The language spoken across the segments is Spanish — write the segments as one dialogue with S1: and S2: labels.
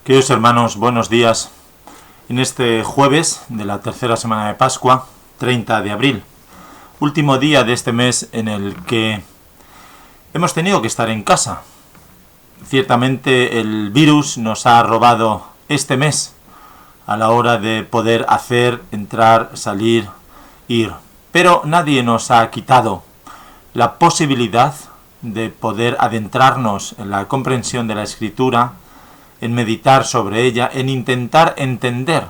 S1: Queridos hermanos, buenos días. En este jueves de la tercera semana de Pascua, 30 de abril, último día de este mes en el que hemos tenido que estar en casa. Ciertamente el virus nos ha robado este mes a la hora de poder hacer, entrar, salir, ir. Pero nadie nos ha quitado la posibilidad de poder adentrarnos en la comprensión de la Escritura, en meditar sobre ella, en intentar entender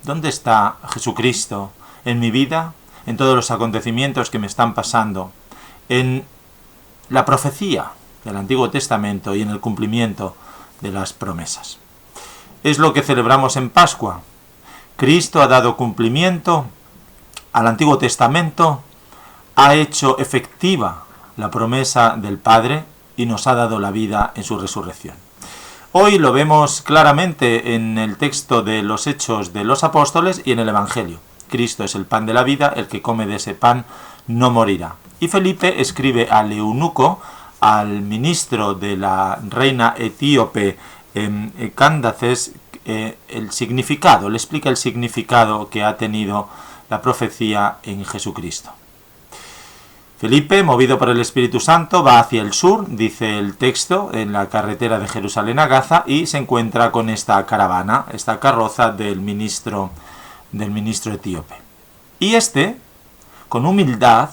S1: dónde está Jesucristo en mi vida, en todos los acontecimientos que me están pasando, en la profecía del Antiguo Testamento y en el cumplimiento de las promesas. Es lo que celebramos en Pascua. Cristo ha dado cumplimiento al Antiguo Testamento, ha hecho efectiva la promesa del Padre y nos ha dado la vida en su resurrección. Hoy lo vemos claramente en el texto de los Hechos de los Apóstoles y en el Evangelio. Cristo es el pan de la vida, el que come de ese pan no morirá. Y Felipe escribe al eunuco, al ministro de la reina etíope Candaces, el significado, le explica el significado que ha tenido la profecía en Jesucristo. Felipe, movido por el Espíritu Santo, va hacia el sur, dice el texto, en la carretera de Jerusalén a Gaza, y se encuentra con esta caravana, esta carroza del ministro etíope. Y con humildad,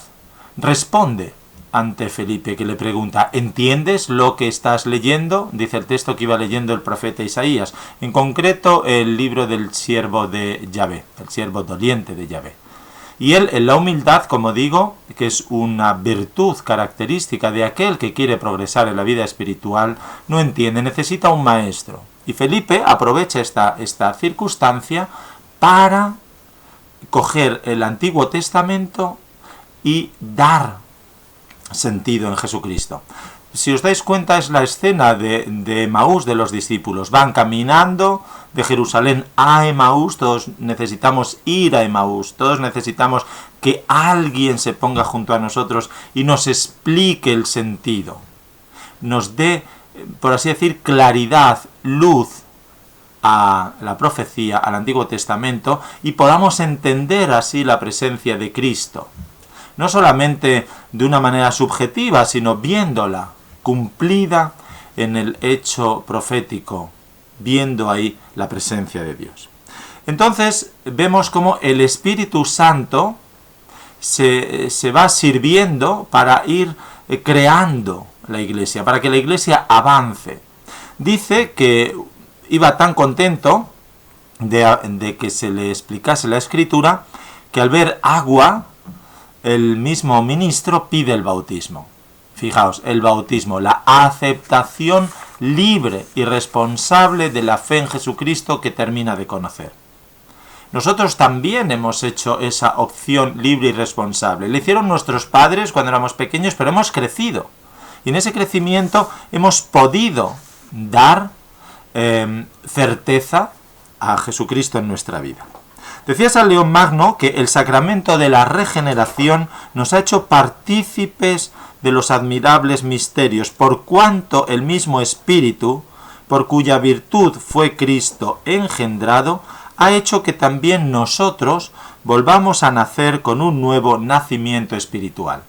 S1: responde ante Felipe, que le pregunta: ¿entiendes lo que estás leyendo? Dice el texto que iba leyendo el profeta Isaías, en concreto el libro del siervo de Yahvé, el siervo doliente de Yahvé. Y él, en la humildad, como digo, que es una virtud característica de aquel que quiere progresar en la vida espiritual, no entiende, necesita un maestro. Y Felipe aprovecha esta circunstancia para coger el Antiguo Testamento y dar sentido en Jesucristo. Si os dais cuenta, es la escena de Emaús de los discípulos. Van caminando de Jerusalén a Emaús. Todos necesitamos ir a Emaús. Todos necesitamos que alguien se ponga junto a nosotros y nos explique el sentido. Nos dé, por así decir, claridad, luz a la profecía, al Antiguo Testamento, y podamos entender así la presencia de Cristo. No solamente de una manera subjetiva, sino viéndola cumplida en el hecho profético, viendo ahí la presencia de Dios. Entonces vemos cómo el Espíritu Santo se va sirviendo para ir creando la Iglesia, para que la Iglesia avance. Dice que iba tan contento de que se le explicase la Escritura, que al ver agua, el mismo ministro pide el bautismo. Fijaos, el bautismo, la aceptación libre y responsable de la fe en Jesucristo que termina de conocer. Nosotros también hemos hecho esa opción libre y responsable. Le hicieron nuestros padres cuando éramos pequeños, pero hemos crecido. Y en ese crecimiento hemos podido dar certeza a Jesucristo en nuestra vida. Decía San León Magno que el sacramento de la regeneración nos ha hecho partícipes de los admirables misterios, por cuanto el mismo Espíritu, por cuya virtud fue Cristo engendrado, ha hecho que también nosotros volvamos a nacer con un nuevo nacimiento espiritual.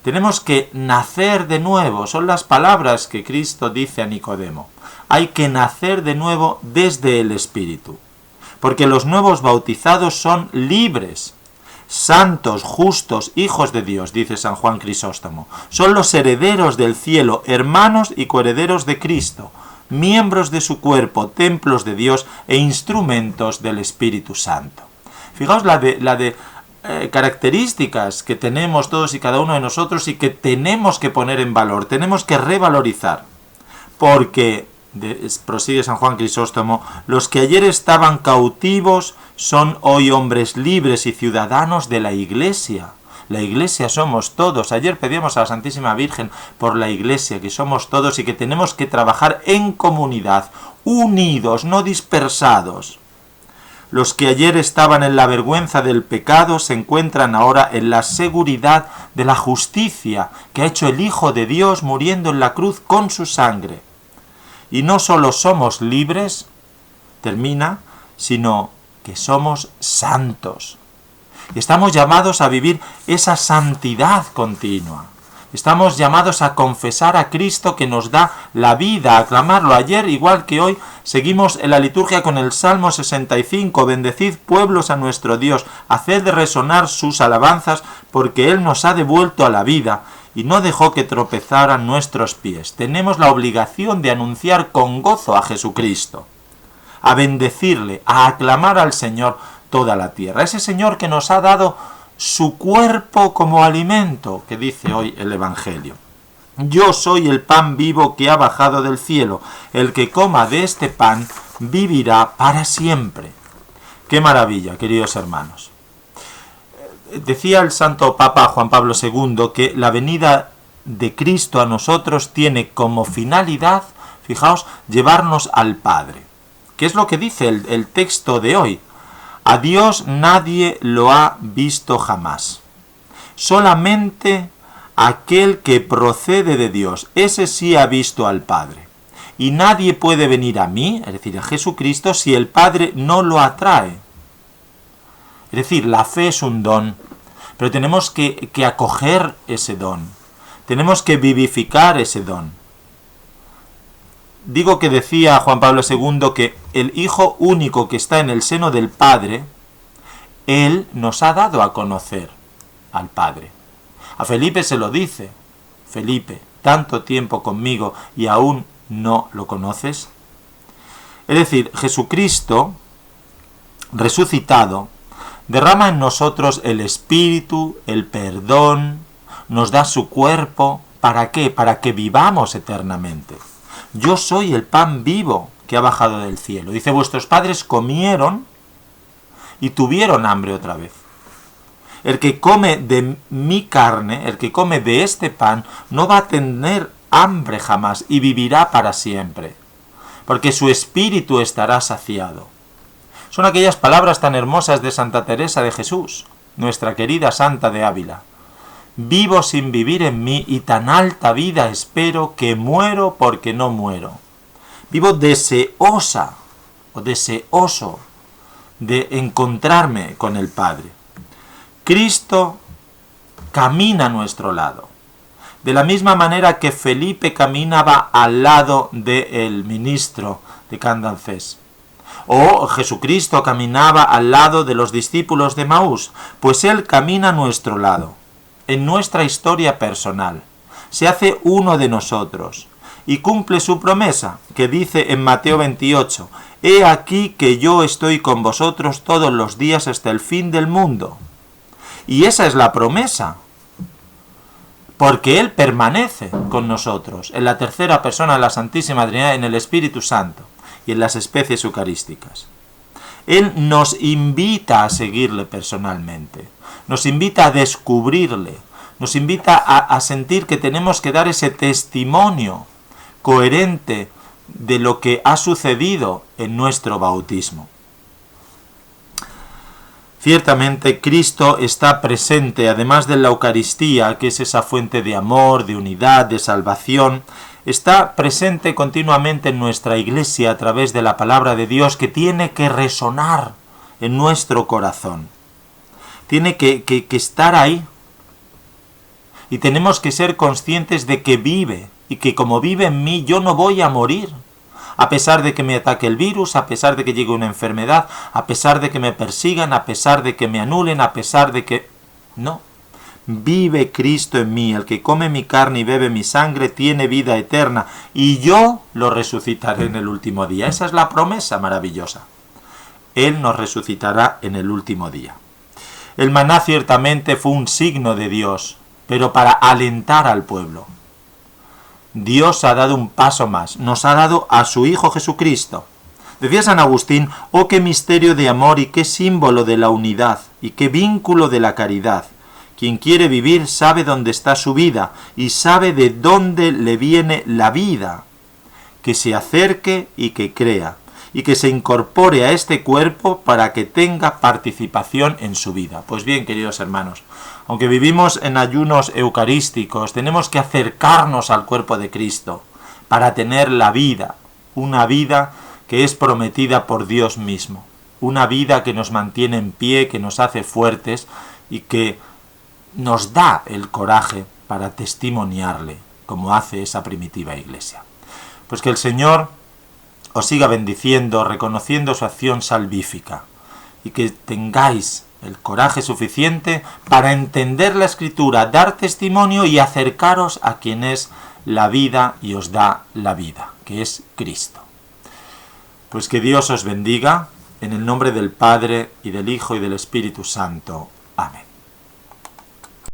S1: Tenemos que nacer de nuevo, son las palabras que Cristo dice a Nicodemo. Hay que nacer de nuevo desde el Espíritu, porque los nuevos bautizados son libres, santos, justos, hijos de Dios, dice San Juan Crisóstomo. Son los herederos del cielo, hermanos y coherederos de Cristo, miembros de su cuerpo, templos de Dios e instrumentos del Espíritu Santo. Fijaos la de características que tenemos todos y cada uno de nosotros y que tenemos que poner en valor, tenemos que revalorizar, porque prosigue San Juan Crisóstomo, los que ayer estaban cautivos son hoy hombres libres y ciudadanos de la Iglesia. La Iglesia somos todos. Ayer pedíamos a la Santísima Virgen por la Iglesia, que somos todos y que tenemos que trabajar en comunidad, unidos, no dispersados. Los que ayer estaban en la vergüenza del pecado se encuentran ahora en la seguridad de la justicia que ha hecho el Hijo de Dios muriendo en la cruz con su sangre. Y no solo somos libres, termina, sino que somos santos. Estamos llamados a vivir esa santidad continua. Estamos llamados a confesar a Cristo que nos da la vida, a aclamarlo. Ayer, igual que hoy, seguimos en la liturgia con el Salmo 65. Bendecid pueblos a nuestro Dios, haced resonar sus alabanzas, porque Él nos ha devuelto a la vida y no dejó que tropezaran nuestros pies. Tenemos la obligación de anunciar con gozo a Jesucristo, a bendecirle, a aclamar al Señor toda la tierra. Ese Señor que nos ha dado su cuerpo como alimento, que dice hoy el Evangelio. Yo soy el pan vivo que ha bajado del cielo. El que coma de este pan vivirá para siempre. ¡Qué maravilla, queridos hermanos! Decía el Santo Papa Juan Pablo II que la venida de Cristo a nosotros tiene como finalidad, fijaos, llevarnos al Padre. ¿Qué es lo que dice el texto de hoy? A Dios nadie lo ha visto jamás. Solamente aquel que procede de Dios, ese sí ha visto al Padre. Y nadie puede venir a mí, es decir, a Jesucristo, si el Padre no lo atrae. Es decir, la fe es un don, pero tenemos que acoger ese don. Tenemos que vivificar ese don. Digo que decía Juan Pablo II que el Hijo único que está en el seno del Padre, Él nos ha dado a conocer al Padre. A Felipe se lo dice: Felipe, tanto tiempo conmigo y aún no lo conoces. Es decir, Jesucristo resucitado derrama en nosotros el Espíritu, el perdón, nos da su cuerpo. ¿Para qué? Para que vivamos eternamente. Yo soy el pan vivo que ha bajado del cielo. Dice, vuestros padres comieron y tuvieron hambre otra vez. El que come de mi carne, el que come de este pan, no va a tener hambre jamás y vivirá para siempre, porque su espíritu estará saciado. Son aquellas palabras tan hermosas de Santa Teresa de Jesús, nuestra querida Santa de Ávila. Vivo sin vivir en mí y tan alta vida espero que muero porque no muero. Vivo deseosa o deseoso de encontrarme con el Padre. Cristo camina a nuestro lado. De la misma manera que Felipe caminaba al lado del ministro de Candancés. O Jesucristo caminaba al lado de los discípulos de Maús, pues Él camina a nuestro lado. En nuestra historia personal, se hace uno de nosotros y cumple su promesa, que dice en Mateo 28, «He aquí que yo estoy con vosotros todos los días hasta el fin del mundo». Y esa es la promesa, porque Él permanece con nosotros, en la tercera persona de la Santísima Trinidad, en el Espíritu Santo y en las especies eucarísticas. Él nos invita a seguirle personalmente. Nos invita a descubrirle, nos invita a sentir que tenemos que dar ese testimonio coherente de lo que ha sucedido en nuestro bautismo. Ciertamente Cristo está presente, además de la Eucaristía, que es esa fuente de amor, de unidad, de salvación, está presente continuamente en nuestra Iglesia a través de la palabra de Dios, que tiene que resonar en nuestro corazón. Tiene que estar ahí. Y tenemos que ser conscientes de que vive, y que como vive en mí, yo no voy a morir. A pesar de que me ataque el virus, a pesar de que llegue una enfermedad, a pesar de que me persigan, a pesar de que me anulen, a pesar de que... No. Vive Cristo en mí. El que come mi carne y bebe mi sangre tiene vida eterna, y yo lo resucitaré en el último día. Esa es la promesa maravillosa. Él nos resucitará en el último día. El maná ciertamente fue un signo de Dios, pero para alentar al pueblo. Dios ha dado un paso más, nos ha dado a su Hijo Jesucristo. Decía San Agustín, oh qué misterio de amor y qué símbolo de la unidad y qué vínculo de la caridad. Quien quiere vivir sabe dónde está su vida y sabe de dónde le viene la vida. Que se acerque y que crea, y que se incorpore a este cuerpo para que tenga participación en su vida. Pues bien, queridos hermanos, aunque vivimos en ayunos eucarísticos, tenemos que acercarnos al cuerpo de Cristo para tener la vida, una vida que es prometida por Dios mismo. Una vida que nos mantiene en pie, que nos hace fuertes y que nos da el coraje para testimoniarle, como hace esa primitiva iglesia. Pues que el Señor os siga bendiciendo, reconociendo su acción salvífica, y que tengáis el coraje suficiente para entender la Escritura, dar testimonio y acercaros a quien es la vida y os da la vida, que es Cristo. Pues que Dios os bendiga, en el nombre del Padre, y del Hijo, y del Espíritu Santo. Amén.